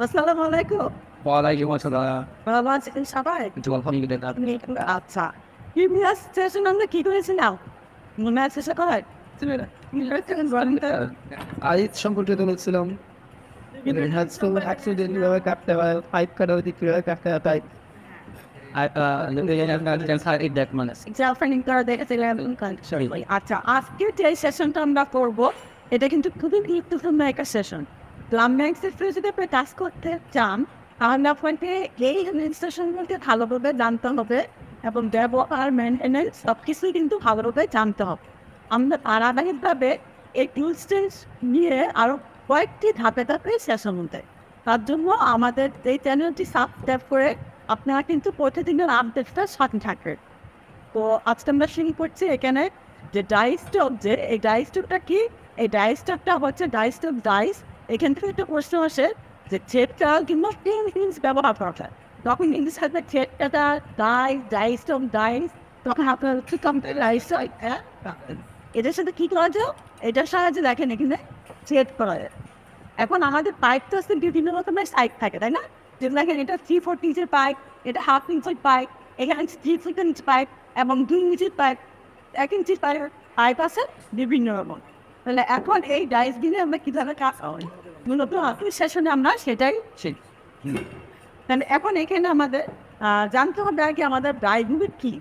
আসসালামু আলাইকুম। ওয়ালাইকুম আসসালাম। ভালো আছেন সবাই? জি, আলহামদুলিল্লাহ। আচ্ছা। প্রিভিয়াস সেশন আমরা কি করেছিলাম? মনে আছে সবার? আইস সম্পর্কে বলেছিলাম। হ্যান্ডস্টোন অ্যাক্সিডেন্ট কিভাবে কাটতে হয়, পাইপ কাটা উচিত কিভাবে কাটতে হয়, পাইপ মানে জাফরানিং করা দেখেছিলাম। আচ্ছা, আজকের যে সেশনটা আমরা করব এটা কিন্তু খুবই গুরুত্বপূর্ণ একটা সেশন। প্লাম্বিং সেক্টরে যদি আপনি কাজ করতে চান তাহলে আপনাকে এই রেজিস্ট্রেশনগুলোকে ভালোভাবে জানতে হবে এবং ব্যবহার মেনটেন্যান্স সব কিছুই কিন্তু ভালোভাবে জানতে হবে। আমরা ধারাবাহিকভাবে এই টুলস নিয়ে আরও কয়েকটি ধাপে ধাপে সেশন হতে, তার জন্য আমাদের এই চ্যানেলটি সাবস্ক্রাইব করে আপনারা কিন্তু প্রতিদিনের আপডেটটা সাথে থাকবেন। তো আজকে আমরা শুরু করছি এখানে যে ডাইস্টপ, যে এই ডাইস্টপটা কি, এই ডাইস্টপটা হচ্ছে ডাইস্টপ ডাইস। এখান থেকে একটা প্রশ্ন আসে যে থ্রেডটা কিংবা জিনিস ব্যবহার করা হয়, তখন ইংলিশ সাথে থ্রেডটা ডাইস্টপ ডাইস, তখন আপনার হচ্ছে কম্পিউটার ডাইস। এটার সাথে কী করা যায়? এটার সাহায্যে দেখেন এখানে থ্রেড করা যায়। এখন আমাদের পাইপ তো আসতে বিভিন্ন রকমের সাইজ থাকে, তাই না? যেমন দেখেন এটা 3/4 ইঞ্চের পাইপ, এটা 1/2 ইঞ্চের পাইপ, এখানে 3 ইঞ্চ পাইপ এবং 2 ইঞ্চের পাইপ, 1 ইঞ্চির পাইপ আছে বিভিন্ন রকম। তাহলে এখন এই ডাইস দিয়ে আমরা কীভাবে কাজ করি মূলত আজকের সেশনে আমরা সেটাই শিখি। তাহলে এখন এখানে আমাদের জানতে হবে আগে আমাদের ডাইগুলি কী,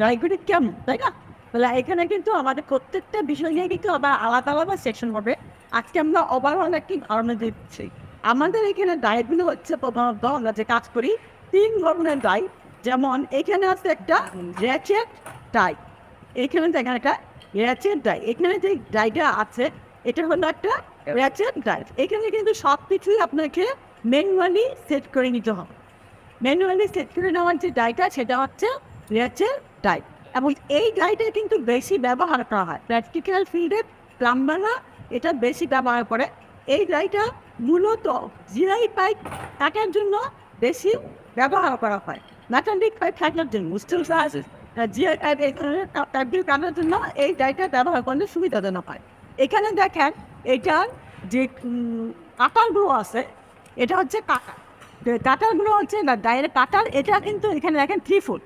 ডাইগুলি কেমন, তাই না? তাহলে এখানে কিন্তু আমাদের প্রত্যেকটা বিষয় নিয়ে কিন্তু আবার আলাদা আলাদা সেকশন হবে। আজকে আমরা ওভারঅল একটি ধারণা দিচ্ছি। আমাদের এখানে ডাইগুলো হচ্ছে প্রধানত আমরা যে কাজ করি 3 ধরনের ডাই। যেমন এখানে আছে একটা র্যাচেট ডাই, এখানে দেখেন একটা র্যাচেট ডাই, এখানে যে ডাইটা আছে এটা হলো একটা র্যাচেট ডাই। এখানে কিন্তু সব কিছুই আপনাকে ম্যানুয়ালি সেট করে নিতে হবে। ম্যানুয়ালি সেট করে নেওয়ার যে ডাইটা সেটা হচ্ছে র্যাচেট ডাই, এবং এই ডাইটা কিন্তু বেশি ব্যবহার করা হয় প্র্যাকটিক্যাল ফিল্ডে। প্লাম্বাররা এটা বেশি ব্যবহার করে। এই ডাইটা মূলত জিআই পাইপ কাটার জন্য বেশি ব্যবহার করা হয়। ম্যাটালিক পাইপ কাটার জন্য বুঝতে আছে, জিআই পাইপ এই ধরনের পাইপগুলো কাটার জন্য এই ডাইটা ব্যবহার করলে সুবিধাজনক হয়। এখানে দেখেন এটার যে কাটারগুলো আছে এটা হচ্ছে কাটার, কাটারগুলো হচ্ছে না ডাইরেক্ট কাটার। এটা কিন্তু এখানে দেখেন 3 ফুট।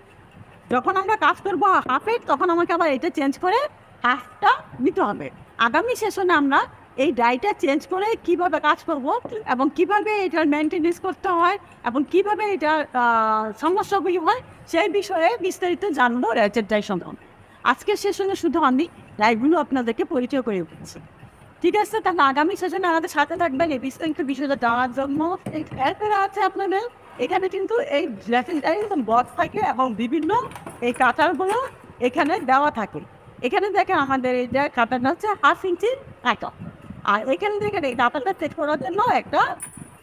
যখন আমরা কাজ করবো হাফের তখন আমাকে আবার এটা চেঞ্জ করে হাফটা নিতে হবে। আগামী সেশনে আমরা এই ডাইটা চেঞ্জ করে কিভাবে কাজ করব এবং কিভাবে এটার মেনটেনেন্স করতে হয় এবং কিভাবে এটার সমস্যাগুলি হয় সেই বিষয়ে বিস্তারিত জানবো র্যাচেট ডাই সম্বন্ধে। আজকের সেশনে শুধু আমি ডাইগুলো আপনাদেরকে পরিচয় করে দিচ্ছি, ঠিক আছে? তাহলে আগামী সেশনে আমাদের সাথে থাকবেন এই বিস্তারিত বিষয়টা জানার জন্য। এরপরে আছে আপনাদের এখানে কিন্তু এই বক্স থাকে এবং বিভিন্ন এই কাটারগুলো এখানে দেওয়া থাকে। এখানে দেখেন আমাদের এই যে কাটারটা হচ্ছে 1/2 ইঞ্চির কাটার, আর এখানে দেখেন এই কাটারটা সেট করার জন্য একটা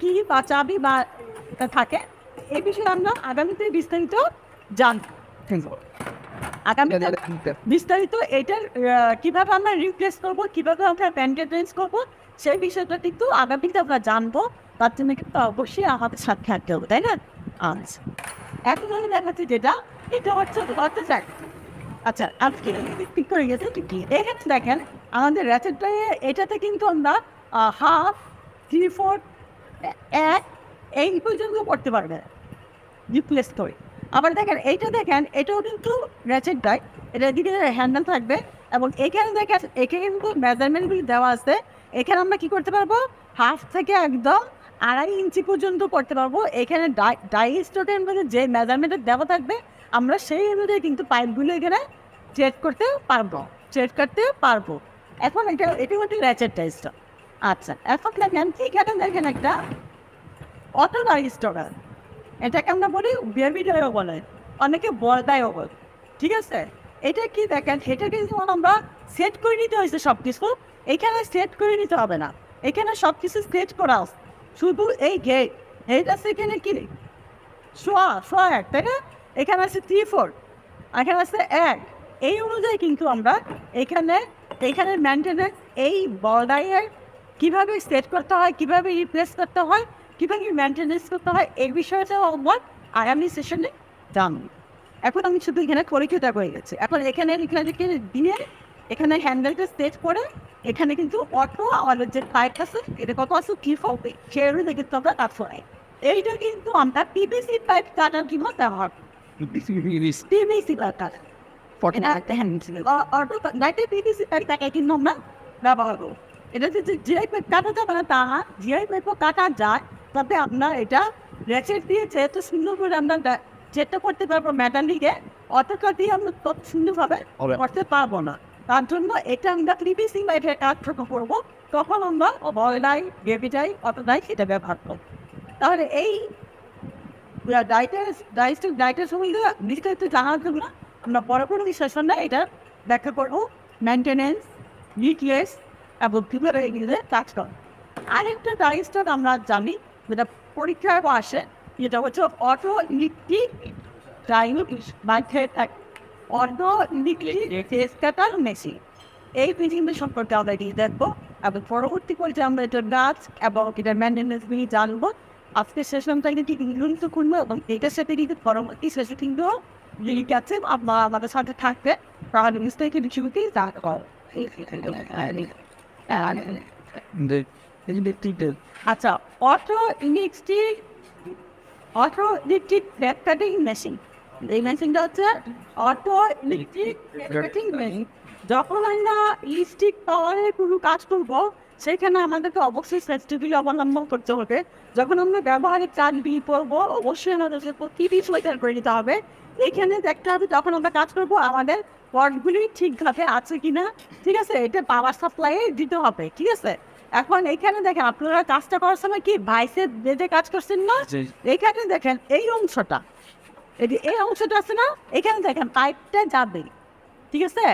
কি বা চাবি বা থাকে। এই বিষয়ে আমরা আগামীতে বিস্তারিত জানবো। আগামীতে বিস্তারিত এটার কীভাবে আমরা রিপ্লেস করবো, কীভাবে আমরা মেনটেনেন্স করবো সেই বিষয়টা কিন্তু আগামীতে আমরা জানবো। তার জন্য কিন্তু অবশ্যই আমাদের সাথে থাকতে হবে, তাই না? আচ্ছা, এখন আমি দেখাচ্ছি যেটা এটা হচ্ছে আচ্ছা আজকে ঠিক করে গেছে। এখানে দেখেন আমাদের র্যাচেটটা এটাতে কিন্তু আমরা 1/2, 3/4, 1 এই পর্যন্ত করতে পারবে রিপ্লেস করে। আবার দেখেন এইটা দেখেন এটাও কিন্তু র্যাচেট ডাই, এটার দিকে হ্যান্ডেল থাকবে এবং এখানে দেখেন এখানে কিন্তু মেজারমেন্টগুলি দেওয়া আছে। এখানে আমরা কি করতে পারবো, 1/2 থেকে একদম 2.5 ইঞ্চি পর্যন্ত করতে পারবো। এখানে ডাই স্টোকের মধ্যে যে মেজারমেন্টের দেওয়া থাকবে আমরা সেই অনুযায়ী কিন্তু পাইপগুলো এখানে চেক করতে পারবো। এখন এটা হচ্ছে র্যাচেট ডাইসটা। আচ্ছা, এখন দেখেন এখানে দেখেন একটা অটো ডাই স্টোকার, এটাকে আমরা বলি বেবি ডাইও বলে, অনেকে বড় ডাইও বলে, ঠিক আছে? এটা কি দেখেন এটা কিন্তু আমরা সেট করে নিতে হয়েছে সব কিছু। এখানে সেট করে নিতে হবে না, এখানে সব কিছু সেট করা আছে। শুধু এই গেট আছে এখানে কি সোয়া 1, তাই না? এখানে আছে 3/4, এখানে আছে 1। এই অনুযায়ী কিন্তু আমরা এখানে মেনটেনেন্স এই বর্ডারের কীভাবে সেট করতে হয়, কীভাবে রিপ্লেস করতে হয়, কীভাবে মেনটেনেন্স করতে হয় এই বিষয়টাও আমার আগামী সেশনে জানব। এখন আমি শুধু এখানে পরীক্ষাটা করে গেছি। এখন এখানে দিয়ে এখানে হ্যান্ডেলটা সেট করে এখানে কিন্তু অটো আমাদের যে পাইপ আছে এটা কত আছে কি হবে সেগুলো কিন্তু আমরা কাজ করাই। এইটা কিন্তু আমরা পিভিসি পাইপ কাটার জন্য ব্যবহার করি। পিভিসি পাইপ কাটা অটো নাইটে পিভিসি পাইপ কাটাই কিন্তু আমরা ব্যবহার করবো। এটা যদি জিআই পাইপ কাটা যাবে না তা না, জিআই পাইপও কাটা যায়, তবে আপনার এটা রেচেট দিয়ে যেহেতু সুন্দর করে আমরা চেষ্টা করতে পারবো মেটালিকে, অতটা দিয়ে আমরা তত সুন্দরভাবে করতে পারবো না। তার জন্য এটা আমরা পিভিসি পাইপের কাজ করবো, তখন আমরা বয়লাই গেভিটাই অতটাই এটা ব্যবহার করবো। তাহলে এই ডাইটের সময় বিস্তারিত জানার জন্য আমরা পরবর্তী সেশনে এটা ব্যাখ্যা করবো মেনটেনেন্স, নিউক্লিয়াস এবং কীভাবে এগুলো কাজ করে। আরেকটা ডাইস্টার আমরা জানি যেটা পরীক্ষায় আসে, যেটা হচ্ছে অটো ইলেকট্রিক অটো ইলেকট্রিক কাটার মেশিন। এই মেশিনটা সম্পর্কে আমরা এটি দেখবো এবং পরবর্তী পর্যায়ে আমরা এটার গাছ এবং এটার মেনটেনেন্স নিয়ে জানবো। আজকের সেশনটা কিন্তু গুরুত্বপূর্ণ এবং এটার সাথে কিন্তু পরবর্তী সেশন কিন্তু লিঙ্ক আছে, আপনারা আমাদের সাথে থাকবে তাহলে মিস্টেক কিছুতেই জানতে পারবো। আচ্ছা, auto electric flat cutting machine. এই মেশিনটা হচ্ছে অটো ইলেকট্রিক কাটিং মেশিন। যখন আমরা ইলেকট্রিক পাওয়ারে কোনো কাজ করবো সেখানে আমাদেরকে অবশ্যই সেফটিগুলি অবলম্বন করতে হবে। যখন আমরা ব্যবহারিক কাজ বিল করবো অবশ্যই আমাদেরকে প্রতিটি সোয়েটার করে নিতে হবে। এখানে দেখতে হবে যখন আমরা কাজ করবো আমাদের পয়েন্টগুলি ঠিকভাবে আছে কিনা, ঠিক আছে, এটা পাওয়ার সাপ্লাই দিতে হবে, ঠিক আছে। এখন এইখানে দেখেন আপনারা কাজটা করার সময় কি ভাইসে বেঁধে কাজ করছেন না, এইখানে দেখেন এই অংশটা, এই অংশটা আছে না, এখানে দেখেন পাইপটা যাবে, ঠিক আছে।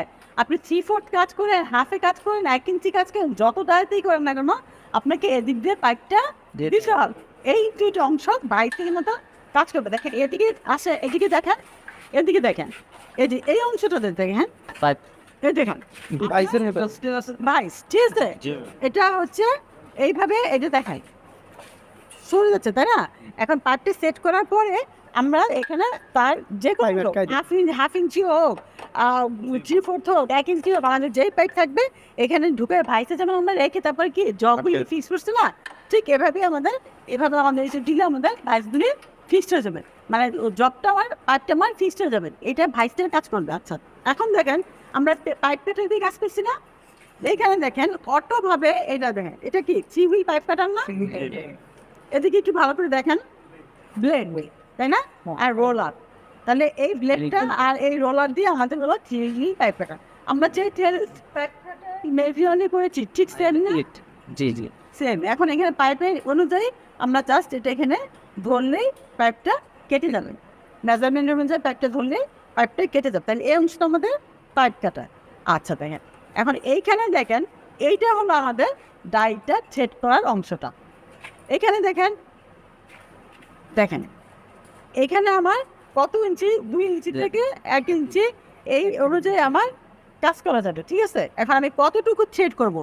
আপনি 3/4 কাজ করেন, হাফে কাজ করেন, 1 ইঞ্চি কাজ করেন, যত দাঁড়াতেই করেন না কেন আপনাকে এদিক দিয়ে পাইপটা দিতে হবে। এই দুইটা অংশ বাইরের মতো কাজ করবে। দেখেন এদিকে আসে, এদিকে দেখেন, এদিকে দেখেন, এই যে এই অংশটা দেখেন পাইপ, এই দেখেন ভাইস, ঠিক আছে। এটা হচ্ছে এইভাবে এটা দেখায় সরে যাচ্ছে, তাই না। এখন পাইপটা সেট করার পরে আমরা এখানে তার যে হাফ ইঞ্চি হোক, 3/4 হোক, 1 ইঞ্চি হোক, আমাদের যেই পাইপ থাকবে এখানে ঢুকে ভাইসে যেমন আমরা রেখে তারপরে কি জবগুলি ফিক্স করছে না, ঠিক এভাবে আমাদের এসে দিলে আমাদের ভাইসগুলি ফিক্সড হয়ে যাবে, মানে জবটা আমার পাইপটা আমার ফিক্সড হয়ে যাবে, এটা ভাইসটার কাজ করবে। আচ্ছা, এখন দেখেন আমরা পাইপটা দিয়ে কাজ করছি না, এইখানে দেখেন অটোভাবে এটা দেখেন, এটা কি 3 হুইল পাইপ কাটার না, এদিকে একটু ভালো করে দেখেন ব্লেড, তাই না, আর রোলার। তাহলে এই ব্লেডটা আর এই রোলার দিয়ে আমাদের হলো 3 হুইল পাইপ কাটা। আমরা যে মেভিয়নে করেছি ঠিক সেম না, জি জি সেম। এখন এখানে পাইপের অনুযায়ী আমরা জাস্ট এটা এখানে ধরলেই পাইপটা কেটে যাবে, মেজারমেন্ট অনুযায়ী পাইপটা ধরলেই পাইপটা কেটে যাবে। তাহলে এই অংশটা আমাদের পাইপ কাটা। আচ্ছা দেখেন, এখন এইখানে দেখেন এইটা হলো আমাদের ডাইটা সেট করার অংশটা। এখানে দেখেন দেখেন এখানে আমার কত ইঞ্চি, 2 ইঞ্চি থেকে 1 ইঞ্চি এই অনুযায়ী আমার কাজ করা যাবে, ঠিক আছে। এখন আমি কতটুকু থ্রেড করবো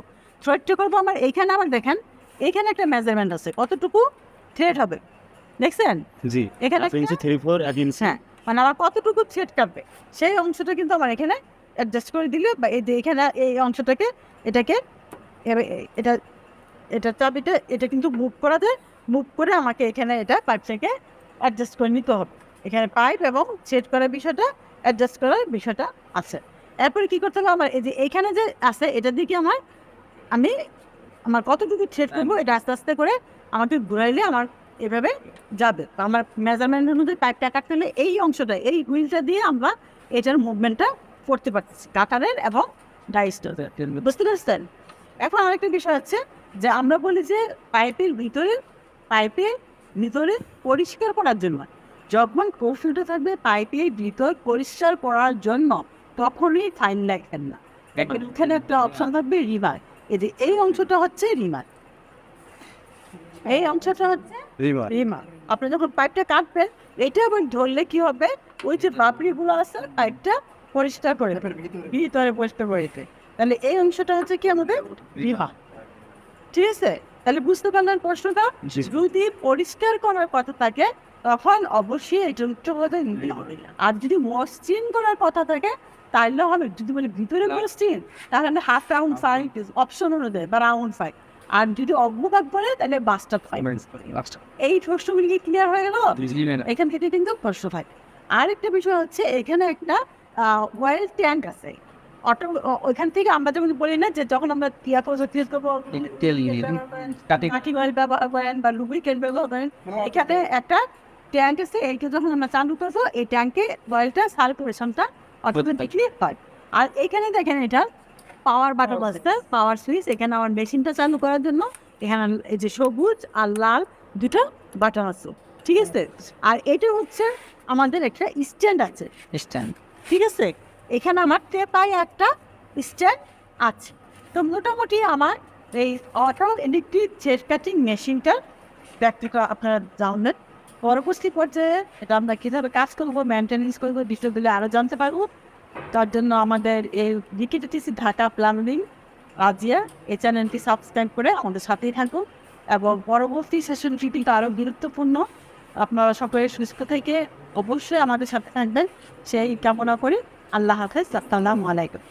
আমার এইখানে আবার দেখেন এইখানে একটা মেজারমেন্ট আছে, কতটুকু থ্রেড হবে দেখছেন, জি এখানে হ্যাঁ, মানে আমার কতটুকু থ্রেড কাটবে সেই অংশটা কিন্তু আমার এখানে অ্যাডজাস্ট করে দিলে, বা এই যে এখানে এই অংশটাকে এটাকে এটা এটা চাবিটা এটা কিন্তু মুভ করা যায়, মুভ করে আমাকে এখানে এটা পাইপটাকে অ্যাডজাস্ট করে নিতে হবে। এখানে পাইপ এবং সেট করার বিষয়টা, অ্যাডজাস্ট করার বিষয়টা আছে। এরপরে কী করতে হবে, আমার এই যে এইখানে যে আছে এটার দিকে আমার কতটুকু সেট করবো এটা আস্তে আস্তে করে আমাকে ঘুরাইলে আমার এভাবে যাবে। আমার মেজারমেন্ট অনুযায়ী পাইপটা কাটতে হলে এই অংশটা, এই হুইলটা দিয়ে আমরা এটার মুভমেন্টটা করতে পারতেছি কাটারের এবং ডাইস্টারের, বুঝতে পারছেন। এখন আরেকটা বিষয় হচ্ছে যে আমরা বলি যে পাইপের ভিতরে পরিষ্কার করার জন্য, যখন কৌশলটা থাকবে পাইপের ভিতর পরিষ্কার করার জন্য তখনই ফাইন লাগবেন না, এখানে একটা অপশন থাকবে রিমার। এই অংশটা হচ্ছে রিমার, এই অংশটা হচ্ছে রিমার। আপনি যখন পাইপটা কাটবেন এটা আবার ধরলে কি হবে, ওই যে বাবরিগুলো আছে পাইপটা পরিষ্কার করে ভিতরে পরিষ্কার করে দিতে, তাহলে এই অংশটা হচ্ছে কি আমাদের রিমার, ঠিক আছে। তাহলে বুঝতে পারলেন প্রশ্নটা, যদি পরিষ্কার করার কথা থাকে তখন অবশ্যই এটা উচ্চ পদে নিতে হবে, আর যদি মসৃণ করার কথা থাকে তাইলে হবে যদি বলে ভিতরে বসছেন তাহলে হাফ রাউন্ড ফাইভ অপশন হলো দেয় বা রাউন্ড ফাইভ। আর যদি অগ্রভাগ বলে তাহলে বাস্টার ফাইভ। এই প্রশ্নগুলি কি ক্লিয়ার হয়ে গেল? এখান থেকে কিন্তু প্রশ্ন ফাইভ। আরেকটা বিষয় হচ্ছে এখানে একটা ওয়েল ট্যাঙ্ক আছে। ওইখান থেকে আমরা যেমন বলি না যে যখন আমরা টিয়া করবো ব্যবহার করেন বা লুব্রিকেন্ট ব্যবহার করেন, এখানে একটা ট্যাঙ্ক আছে। এইটা যখন আমরা চালু করবো এই ট্যাঙ্কে অয়েলটা সার্কুলেশনটা অটোমেটিকলি হয়। আর এখানে দেখেন এটা পাওয়ার বাটন আছে, পাওয়ার সুইচ। এখানে আমার মেশিনটা চালু করার জন্য এখানে এই যে সবুজ আর লাল দুটো বাটন আছে, ঠিক আছে। আর এটা হচ্ছে আমাদের একটা স্ট্যান্ড আছে, স্ট্যান্ড, ঠিক আছে। এখানে আমার টেপাই একটা স্ট্যান্ড আছে। তো মোটামুটি আমার এই অটো ইলেকট্রিক চেস কাটিং মেশিনটা ব্যক্তিগত আপনারা জানবেন। পরবর্তী পর্যায়ে এটা আমরা কীভাবে কাজ করবো, মেনটেন্যান্স করবো, বিষয়গুলো আরও জানতে পারবো। তার জন্য আমাদের এই BKTTC ঢাকা প্লাম্বিং রাজিয়া এই চ্যানেলটি সাবস্ক্রাইব করে আমাদের সাথেই থাকুন। এবং পরবর্তী সেশনটি কিন্তু আরও গুরুত্বপূর্ণ। আপনারা সকলে সুস্থ থেকে অবশ্যই আমাদের সাথে থাকবেন সেই কামনা করি। আল্লাহ হাফেজ। আসসালামু আলাইকুম।